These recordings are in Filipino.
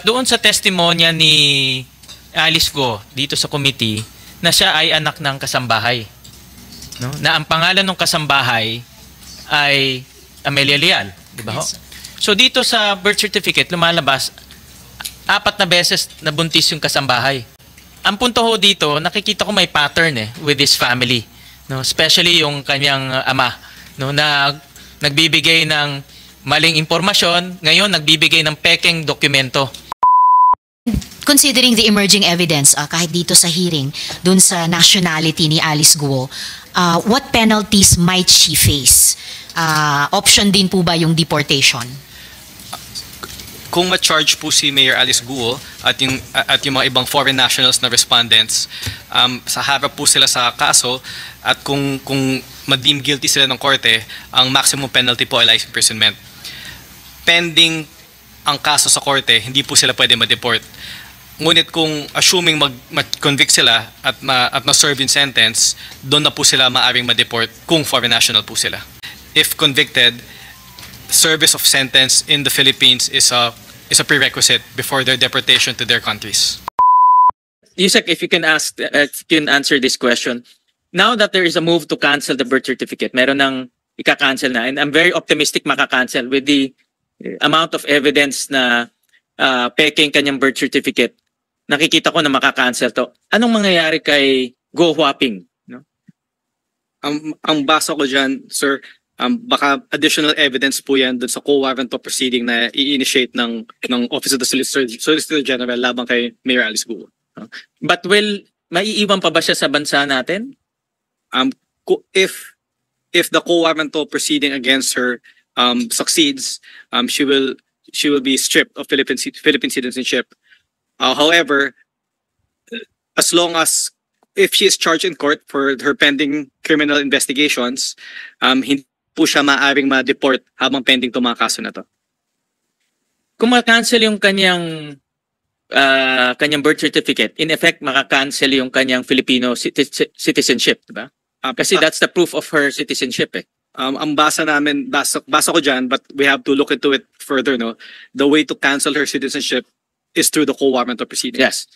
Doon sa testimonya ni Alice Go dito sa committee na siya ay anak ng kasambahay. No? Na ang pangalan ng kasambahay ay Amelia Leal. Di ba ho? Yes, So dito sa birth certificate, lumalabas 4 na beses na buntis yung kasambahay. Ang punto ho dito, nakikita ko may pattern with this family. No? Especially yung kanyang ama, no? Na nagbibigay ng maling impormasyon, ngayon nagbibigay ng pekeng dokumento. Considering the emerging evidence, kahit dito sa hearing, dun sa nationality ni Alice Guo, what penalties might she face? Option din po ba yung deportation? Kung ma-charge po si Mayor Alice Guo at yung mga ibang foreign nationals na respondents, sa harap po sila sa kaso at kung ma-deem guilty sila ng korte, ang maximum penalty po ay life imprisonment. Pending ang kaso sa korte, hindi po sila pwede ma-deport. Ngunit kung assuming mag-convict sila at ma-serve yung sentence, doon na po sila maaring ma-deport kung foreign national po sila. If convicted, service of sentence in the Philippines is a prerequisite before their deportation to their countries. Yusek, if you can answer this question. Now that there is a move to cancel the birth certificate, meron nang ika-cancel na, and I'm very optimistic maka-cancel with the amount of evidence na peking kanyang birth certificate. Nakikita ko na maka-cancel to. Anong mangyayari kay Go Huaping? No? Ang basa ko dyan, sir, baka additional evidence po yan dun sa co-warrant of proceeding na i-initiate ng Office of the Solicitor General labang kay Mayor Alice Guo. But maiiwan pa ba siya sa bansa natin? If the co-warrant of proceeding against her succeeds, she will be stripped of Philippine citizenship. However, as long as if she is charged in court for her pending criminal investigations, hindi po siya maaaring ma-deport habang pending itong mga kaso na to. Kung maka-cancel yung kanyang birth certificate, in effect maka-cancel yung kanyang Filipino citizenship, di ba? Kasi that's the proof of her citizenship Ang basa ko dyan, but we have to look into it further, no? The way to cancel her citizenship is through the co-warrant of proceedings. Yes.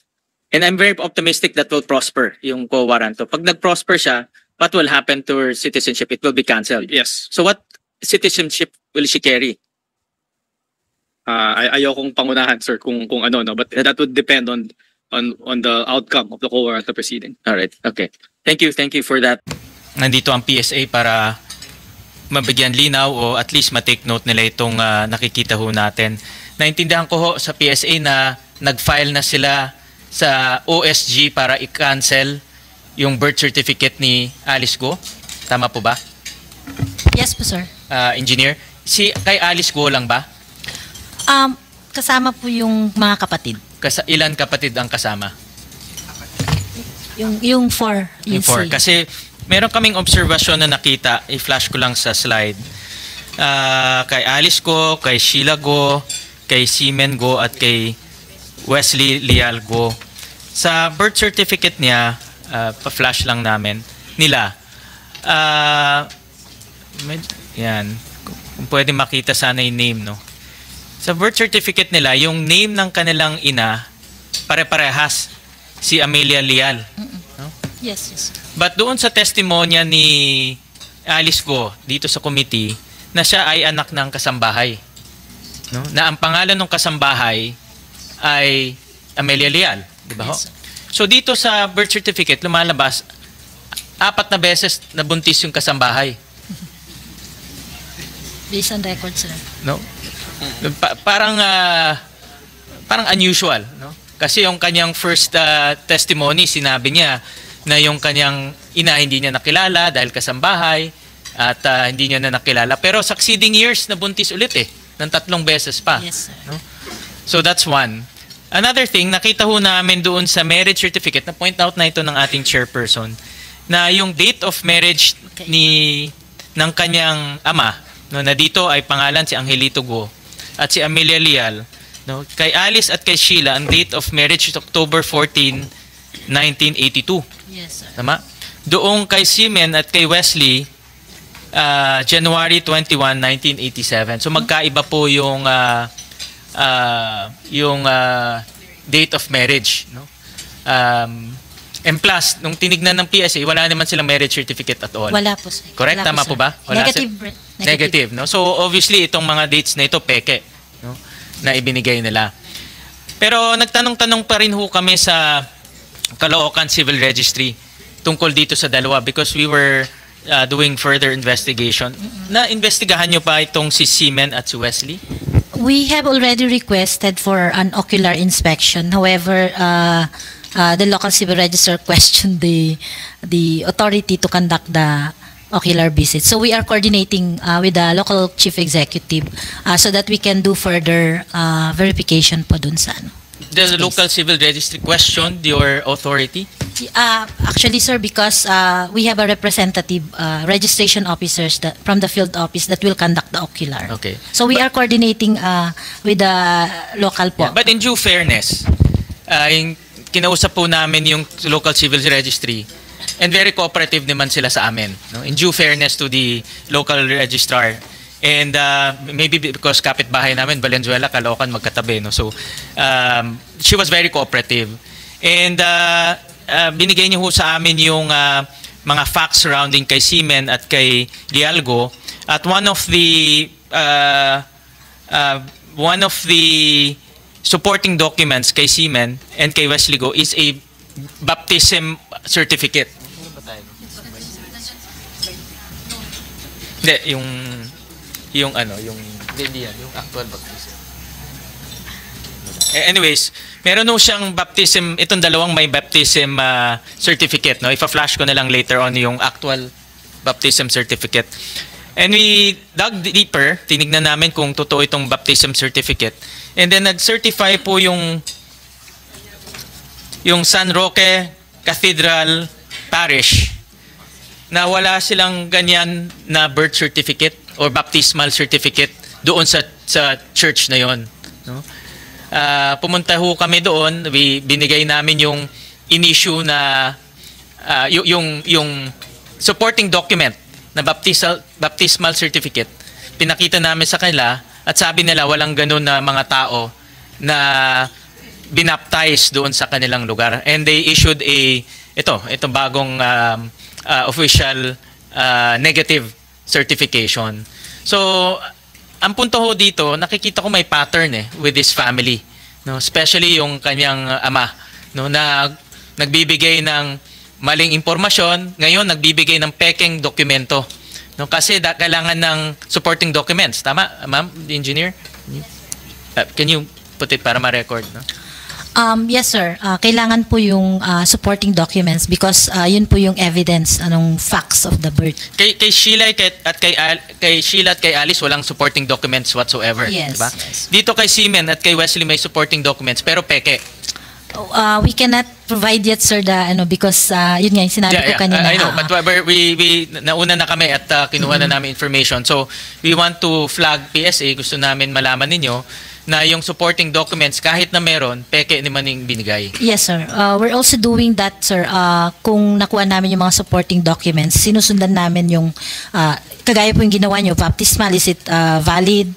And I'm very optimistic that will prosper yung co-warrant. Pag nag-prosper siya, what will happen to her citizenship? It will be canceled. Yes. So what citizenship will she carry? Ayokong pangunahan, sir, kung ano, no? But that would depend on the outcome of the co-warrant of proceeding. All right. Okay. Thank you for that. Nandito ang PSA para mabigyan linaw o at least ma-take note nila itong nakikita ho natin. Naintindihan ko ho sa PSA na nag-file na sila sa OSG para i-cancel yung birth certificate ni Alice Go. Tama po ba? Yes po, sir. Engineer, kay Alice Go lang ba? Kasama po yung mga kapatid. Ilan kapatid ang kasama? Yung 4. Yung 4. Kasi meron kaming observation na nakita, i-flash ko lang sa slide. Kay Alice Go, kay Sheila Go, kay Seaman Go, at kay Wesley Leal Go. Sa birth certificate niya, pa-flash lang nila. Yan. Kung pwede makita sana yung name, no? Sa birth certificate nila, yung name ng kanilang ina, pare-parehas. Si Amelia Leal. No? Yes. But doon sa testimonya ni Alice Go dito sa committee na siya ay anak ng kasambahay. No? Na ang pangalan ng kasambahay ay Amelia Leal. Di ba ho? Yes, so dito sa birth certificate, lumalabas 4 na beses na buntis yung kasambahay. Based on record, sir. No? Parang unusual, no? Kasi yung kanyang first testimony, sinabi niya na yung kanyang ina hindi niya nakilala dahil kasambahay at hindi niya na nakilala. Pero succeeding years na buntis ulit ng 3 beses pa. Yes, sir. No? So that's one. Another thing, nakita ho namin doon sa marriage certificate, na point out na ito ng ating chairperson, na yung date of marriage ng kanyang ama, no, na dito ay pangalan si Angelito Go at si Amelia Leal. No, kay Alice at kay Sheila, ang date of marriage is October 14, 1982. Yes, sir. Tama? Doon kay Seaman at kay Wesley, January 21, 1987. So magkaiba po yung date of marriage, no? And plus, nung tinignan ng PSA, wala naman silang marriage certificate at all. Wala po, sir. Correct? Wala Tama sir. po ba? Wala Negative. no? So obviously itong mga dates na ito peke, no, na ibinigay nila. Pero nagtanong-tanong pa rin ho kami sa Caloocan Civil Registry tungkol dito sa dalawa because we were doing further investigation. Na-investigahan nyo pa itong si Seaman at si Wesley? We have already requested for an ocular inspection. However, the local civil register questioned the authority to conduct the ocular visit. So we are coordinating with the local chief executive so that we can do further verification po dun sa ano. The local civil registry questioned your authority? Actually, sir, because we have a representative registration officers from the field office that will conduct the ocular. Okay. So we are coordinating with the local po. Yeah, but in due fairness, yung kinausap po namin yung local civil registry and very cooperative naman sila sa amin, no? In due fairness to the local registrar. And maybe because kapitbahay namin, Valenzuela, Caloocan, magkatabi, no? So she was very cooperative. And binigay niyo ho sa amin yung mga facts surrounding kay Seaman at kay Lialgo. At one of the supporting documents kay Seaman and kay Wesley Go is a baptism certificate. Hindi, yung actual baptism. Anyways, meron ho siyang baptism, itong dalawang may baptism certificate, no? Ipa-flash ko na lang later on yung actual baptism certificate. And we dug deeper, tinignan namin kung totoo itong baptism certificate. And then nag-certify po yung San Roque Cathedral Parish na wala silang ganyan na birth certificate or baptismal certificate doon sa church na yon, no? Pumunta ho kami doon, binigay namin yung in-issue na yung supporting document na baptismal certificate. Pinakita namin sa kanila at sabi nila walang ganun na mga tao na binaptize doon sa kanilang lugar. And they issued ito bagong official negative certification. So, ang punto ho dito, nakikita ko may pattern with this family, no? Especially yung kanyang ama, no, na nagbibigay ng maling impormasyon, ngayon nagbibigay ng pekeng dokumento, no? Kasi kailangan ng supporting documents, tama, ma'am, the engineer? Can you put it para ma-record, no? Yes, sir. Kailangan po yung supporting documents because yun po yung evidence, facts of the birth. Kay Sheila at kay Alice walang supporting documents whatsoever, Yes, diba? yes. Dito kay Seaman at kay Wesley may supporting documents pero peke. We cannot provide yet, sir, because yun nga yung sinabi ko kanina. I know, but we nauna na kami at kinuha na namin information. So, we want to flag PSA, gusto namin malaman ninyo na yung supporting documents kahit na meron, peke naman yung binigay. Yes, sir. We're also doing that, sir. Kung nakuha namin yung mga supporting documents, sinusundan namin yung kagaya po yung ginawa nyo, baptismal, is it valid?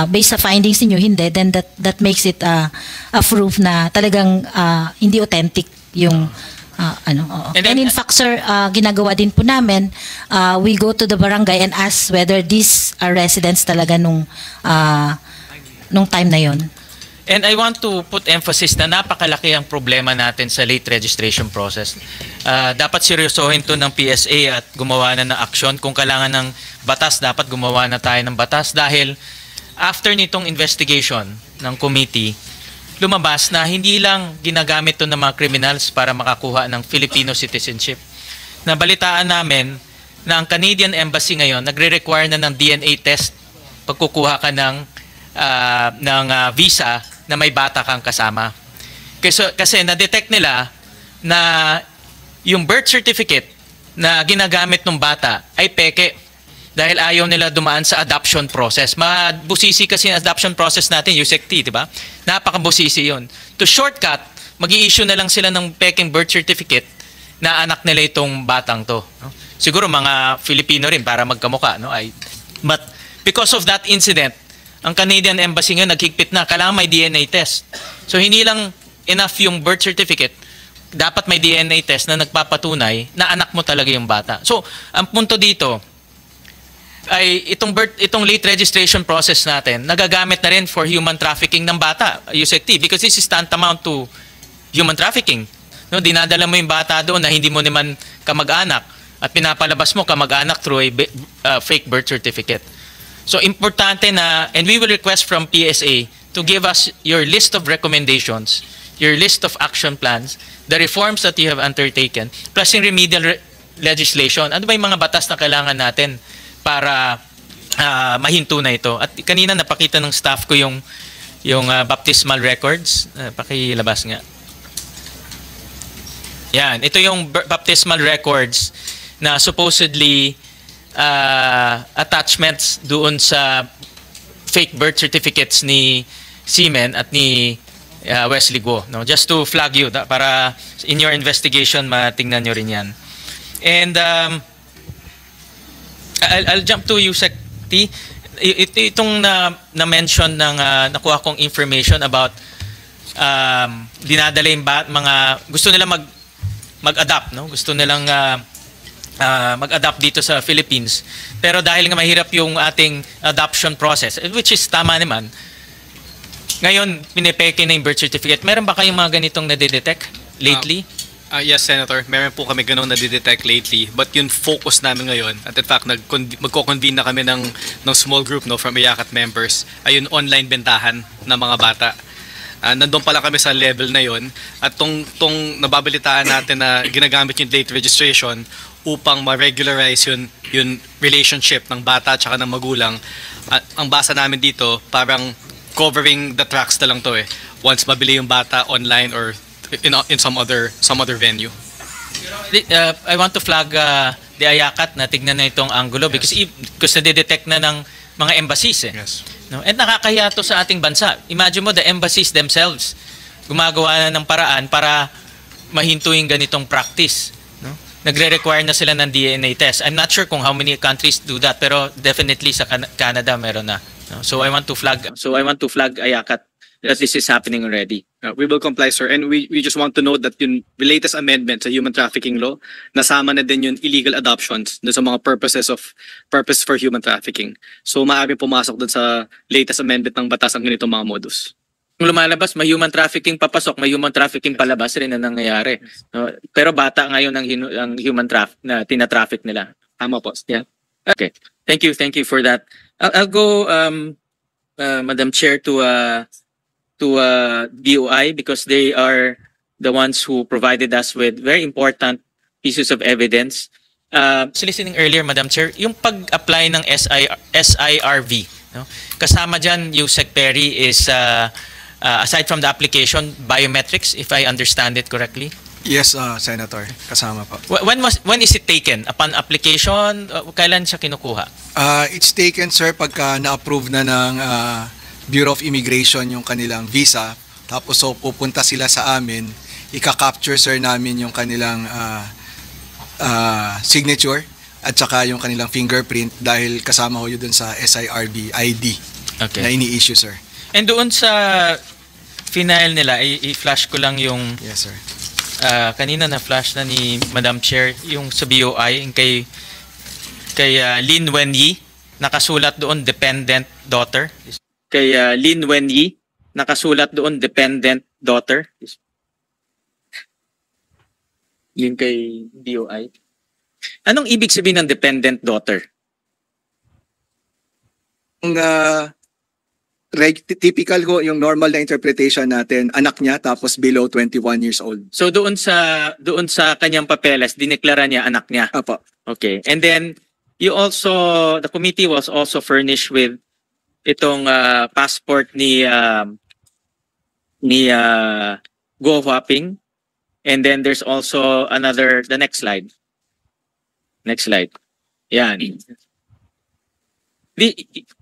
Based sa findings niyo, hindi, then that makes it a proof na talagang hindi authentic yung And then, and in fact, sir, ginagawa din po namin, we go to the barangay and ask whether these are residents talaga nung time na yon. And I want to put emphasis na napakalaki ang problema natin sa late registration process. Dapat seryosohin to ng PSA at gumawa na ng aksyon. Kung kailangan ng batas, dapat gumawa na tayo ng batas dahil after nitong investigation ng committee, lumabas na hindi lang ginagamit to ng mga criminals para makakuha ng Filipino citizenship. Nabalitaan namin na ang Canadian Embassy ngayon nagre-require na ng DNA test pagkukuha ka ng visa na may bata kang kasama. Kasi na-detect nila na yung birth certificate na ginagamit ng bata ay peke dahil ayaw nila dumaan sa adoption process. Mabusisi kasi yung adoption process natin, USECT, di ba? Napakabusisi yun. To shortcut, mag-i-issue na lang sila ng peking birth certificate na anak nila itong batang to. No? Siguro mga Filipino rin para magkamukha. No? But because of that incident, Ang Canadian Embassy ngayon naghigpit na, kailangan may DNA test. So hindi lang enough yung birth certificate, dapat may DNA test na nagpapatunay na anak mo talaga yung bata. So ang punto dito ay itong late registration process natin nagagamit na rin for human trafficking ng bata, USEC, because this is tantamount to human trafficking. No, dinadala mo yung bata doon na hindi mo naman kamag-anak at pinapalabas mo kamag-anak through a fake birth certificate. So importante na, and we will request from PSA to give us your list of recommendations, your list of action plans, the reforms that you have undertaken, plus yung remedial legislation. Ano ba yung mga batas na kailangan natin para mahinto na ito? At kanina napakita ng staff ko yung baptismal records. Pakilabas nga. Yan, ito yung baptismal records na supposedly attachments doon sa fake birth certificates ni Seaman at ni Wesley Guo. No? Just to flag you, para in your investigation matingnan nyo rin yan. And I'll jump to USEC T. Itong na-mention ng nakuha kong information about dinadala yung mga gusto nila mag-adapt, no? Gusto nilang mag-adapt dito sa Philippines. Pero dahil nga mahirap yung ating adoption process, which is tama naman, ngayon pinipeke na yung birth certificate. Meron ba kayong mga ganitong nadidetect lately? Yes, Senator. Meron po kami ganun na-detect lately. But yung focus namin ngayon, at in fact, magko-convene na kami ng small group from IACAT members, ay yung online bentahan ng mga bata. Nandun pala kami sa level na yon at tong nababalitaan natin na ginagamit yung late registration upang ma-regularize yung relationship ng bata at saka ng magulang. At ang basa namin dito, parang covering the tracks na lang to once mabili yung bata online or in some other venue. I want to flag the IACAT na tignan na itong angulo because nadidetect na ng mga embassies Yes. No? And nakakahiya to sa ating bansa. Imagine mo, the embassies themselves gumagawa na ng paraan para mahinto yung ganitong practice. No? Nagre-require na sila ng DNA test. I'm not sure kung how many countries do that, pero definitely sa Canada meron na. No? So I want to flag IACAT that this is happening already. We will comply, sir. And we just want to note that yung latest amendment sa human trafficking law, nasama na din yung illegal adoptions dun sa mga purpose for human trafficking. So maaaring pumasok dun sa latest amendment ng batas ang ganitong mga modus. Kung lumalabas, may human trafficking papasok, may human trafficking palabas rin na nangyayari. No? Pero bata ngayon ang human na tina-traffic nila. Tama po. Yeah. Okay. Thank you for that. I'll go, Madam Chair, to DOI because they are the ones who provided us with very important pieces of evidence. Listening earlier, Madam Chair, yung pag-apply ng SIRV, no? Kasama dyan yung Secretary is, aside from the application, biometrics, if I understand it correctly? Yes, Senator. Kasama po. When is it taken? Upon application? Kailan siya kinukuha? It's taken, sir, pagka na-approve na ng Bureau of Immigration yung kanilang visa. Tapos so pupunta sila sa amin, ika-capture, sir, namin yung kanilang signature at saka yung kanilang fingerprint dahil kasama ko yun dun sa SIRB ID na ini-issue, sir. And doon sa final nila, i-flash ko lang yung... Yes, sir. Kanina na-flash na ni Madam Chair yung sa BOI, yung kay Lin Wenyi, nakasulat doon dependent daughter. Kay Lin Wenyi, nakasulat doon dependent daughter. Yung kay BOI. Anong ibig sabihin ng dependent daughter? Ang typical ko yung normal na interpretation natin, anak niya tapos below 21 years old. So doon sa kanyang papeles, dineklara niya anak niya. Apo. Okay. And then the committee was also furnished with itong passport ni Guo Huaping. And then there's also the next slide. Next slide. Yan.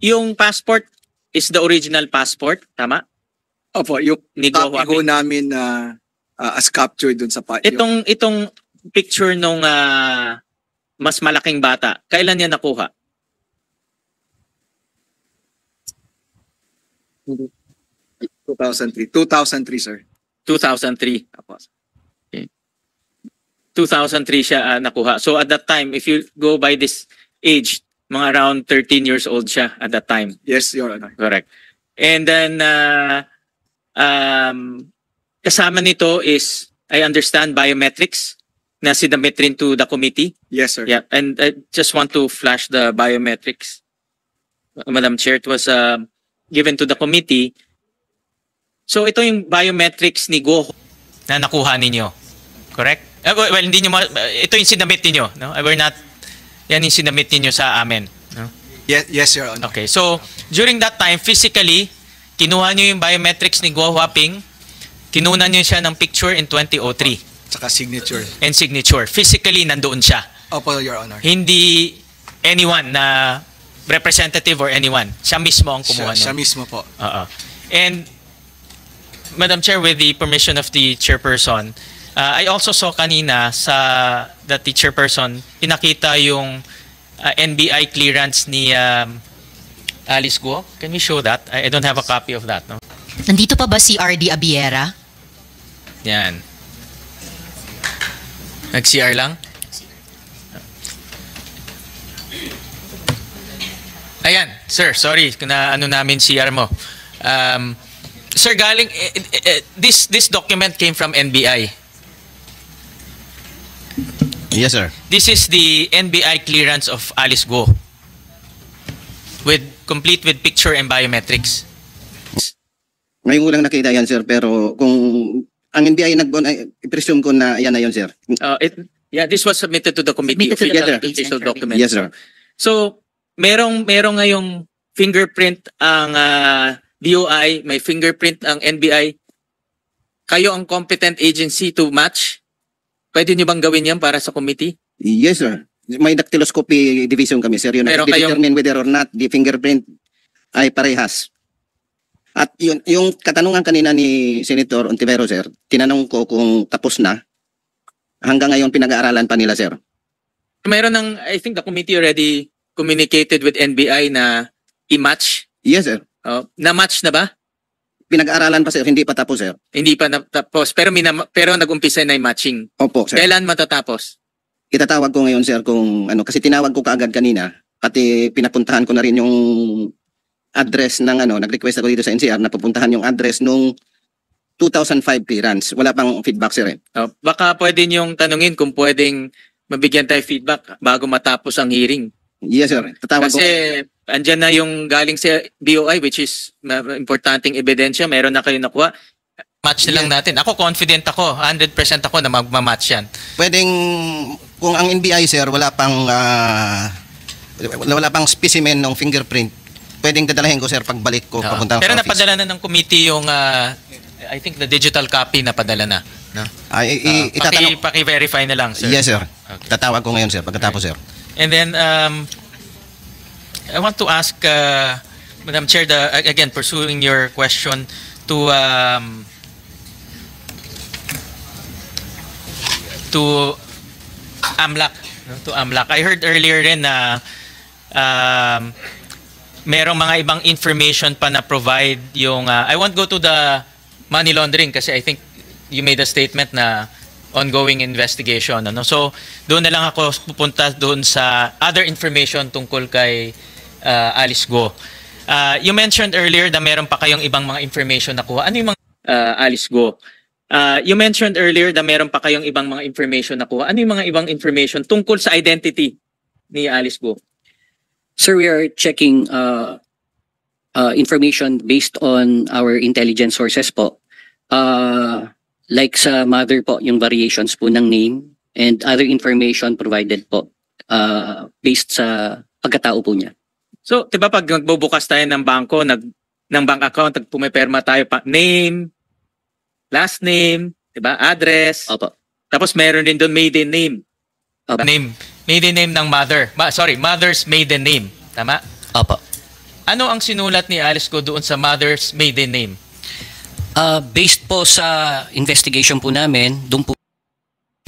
Yung passport is the original passport, tama? Opo, yung Ni Guo copy ko Huaping. namin as captured dun sa Itong picture nung mas malaking bata, kailan niya nakuha? 2003. 2003, sir. 2003. Okay. 2003 siya nakuha. So at that time, if you go by this age, mga around 13 years old siya at that time. Yes, Your Honor. Correct. And then, kasama nito is, I understand, biometrics na sinabit rin to the committee. Yes, sir. Yeah, and I just want to flash the biometrics. Madam Chair, it was given to the committee. So ito yung biometrics ni Go na nakuha ninyo. Correct? Well, hindi nyo ito yung sinabit ninyo. No? We're not, yan yung sinabit ninyo sa amin. No? Yes, Your Honor. Okay, so during that time, physically, kinuha nyo yung biometrics ni Go Huaping, kinuha nyo siya ng picture in 2003 Tsaka signature. and signature. Physically, nandoon siya. Opo, Your Honor. Hindi anyone na representative or anyone. Siya mismo ang kumuha Siya nun. mismo po. And Madam Chair, with the permission of the chairperson, I also saw kanina that the chairperson pinakita yung NBI clearance ni Alice Guo. Can we show that? I don't have a copy of that. No? Nandito pa ba si RD Abiera? Yan. Nag-CR lang? Ayan, sir, sorry kung na ano namin CR mo. Sir, galing this document came from NBI. Yes, sir. This is the NBI clearance of Alice Guo. Complete with picture and biometrics. Ngayon ko lang nakita yan, sir, pero kung ang NBI i-presume ko na yan na yun, sir. This was submitted to the committee. Submitted to the Official committee, official sir. document. Yes, sir. So, merong ngayong fingerprint ang DOI, may fingerprint ang NBI. Kayo ang competent agency to match. Pwede nyo bang gawin yan para sa committee? Yes, sir. May dactyloscopy division kami, sir. Yun, Pero determine whether or not the fingerprint ay parehas. At yung katanungan kanina ni Senator Ontivero, sir, tinanong ko kung tapos na. Hanggang ngayon pinag-aaralan pa nila, sir. Mayroon ng, I think the committee already communicated with NBI na i-match. Yes, sir. Na-match na ba? Pinag-aaralan pa, sir. Hindi pa tapos, sir. Hindi pa natapos. Pero nag-umpisa na yung matching. Opo, sir. Kailan matatapos? Itatawag ko ngayon, sir, kung ano, kasi tinawag ko kaagad kanina at pinapuntahan ko na rin yung address ng nag-request ako dito sa NCR na pupuntahan yung address nung 2005 clearance. Wala pang feedback, sir. Baka pwede niyong tanungin kung pwedeng mabigyan tayo feedback bago matapos ang hearing. Yes, sir. Tatawag ko. Kasi andyan na yung galing sa BOI, which is importanteng ebidensya. Meron na kayo nakuha. Match na lang natin. Ako confident ako. 100% ako na magmamatch yan. Pwedeng, kung ang NBI, sir, wala pang specimen ng fingerprint, pwedeng dadalahin ko, sir, pagbalik ko papunta Pero sa office. napadala na ng committee yung, I think the digital copy napadala na. No? Itatanong. Paki-verify na lang, sir. Yes, sir. Okay. Tatawag ko ngayon, sir, pagkatapos, sir. And then, I want to ask, Madam Chair, again, pursuing your question to AMLAC. To AMLAC. I heard earlier rin na merong mga ibang information pa na provide yung, I won't go to the money laundering kasi I think you made a statement na ongoing investigation. Ano? So, doon na lang ako pupunta doon sa other information tungkol kay Alice Guo. You mentioned earlier na meron pa kayong ibang mga information na kuha. Ano yung mga Alice Guo? You mentioned earlier na meron pa kayong ibang mga information na kuha. Ano yung mga ibang information tungkol sa identity ni Alice Guo? Sir, we are checking information based on our intelligence sources po. Like sa mother po, yung variations po ng name and other information provided po based sa pagkatao po niya. So, 'di ba pag nagbubukas tayo ng bangko, ng bank account, pumiperma tayo pa name, last name, 'di ba? Address. Opo. Tapos meron din doon maiden name. Opo. Maiden name ng mother. Mother's maiden name. Tama? Opo. Ano ang sinulat ni Alice Guo doon sa mother's maiden name? Based po sa investigation po namin, doon po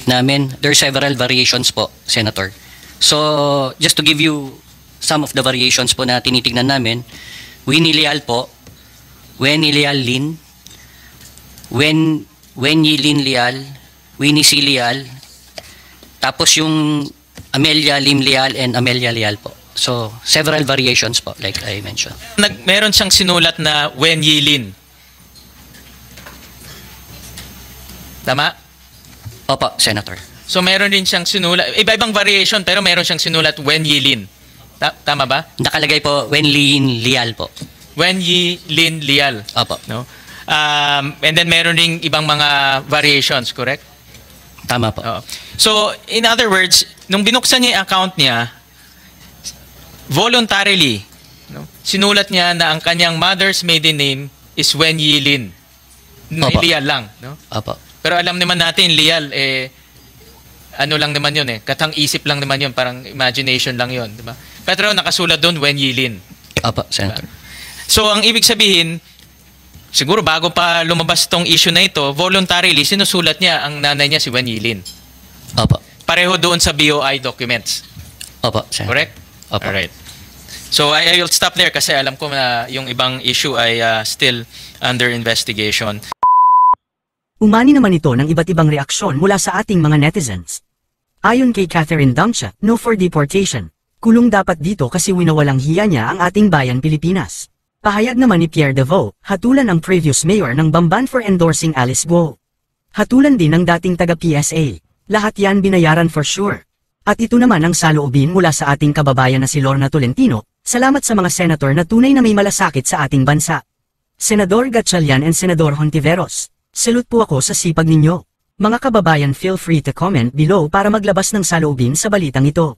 namin, there are several variations po, Senator. So, just to give you some of the variations po na tinitignan namin, Winnie Leal po, Wenny Leal Lin, Wenyi Lin Leal, Winnie C. Leal, tapos yung Amelia Lim Leal and Amelia Leal po. So, several variations po, like I mentioned. Meron siyang sinulat na Wen Yilin. Tama? Opo, Senator. So meron din siyang sinulat, iba-ibang variation pero meron siyang sinulat Wen Yilin. Tama ba? Nakalagay po, Wen Lin Leal po. Wen Yilin Leal. Opo. No? And then meron ding ibang mga variations, correct? Tama po. Oo. So, in other words, nung binuksan niya yung account niya, voluntarily, no, sinulat niya na ang kanyang mother's maiden name is Wen Yilin. Opo. Leal lang. No? Opo. Pero alam naman natin, Leal, ano lang naman yun katang isip lang naman yun, parang imagination lang yun. Diba? Pero nakasulat doon, Wen Yilin. Opo, Senator. So, ang ibig sabihin, siguro bago pa lumabas tong issue na ito, voluntarily, sinusulat niya ang nanay niya si Wen Yilin. Opo. Pareho doon sa BOI documents. Opo, Senator. Correct? Opo. Alright. So, I will stop there kasi alam ko na yung ibang issue ay still under investigation. Umani naman ito ng iba't ibang reaksyon mula sa ating mga netizens. Ayon kay Catherine Damcha, no for deportation. Kulong dapat dito kasi winawalang hiya niya ang ating bayan Pilipinas. Pahayag naman ni Pierre Deveau, hatulan ang previous mayor ng Bamban for endorsing Alice Guo. Hatulan din ng dating taga-PSA. Lahat yan binayaran for sure. At ito naman ang saloobin mula sa ating kababayan na si Lorna Tolentino. Salamat sa mga senator na tunay na may malasakit sa ating bansa. Senador Gatchalian and Senador Hontiveros. Salute po ako sa sipag ninyo. Mga kababayan, feel free to comment below para maglabas ng saloobin sa balitang ito.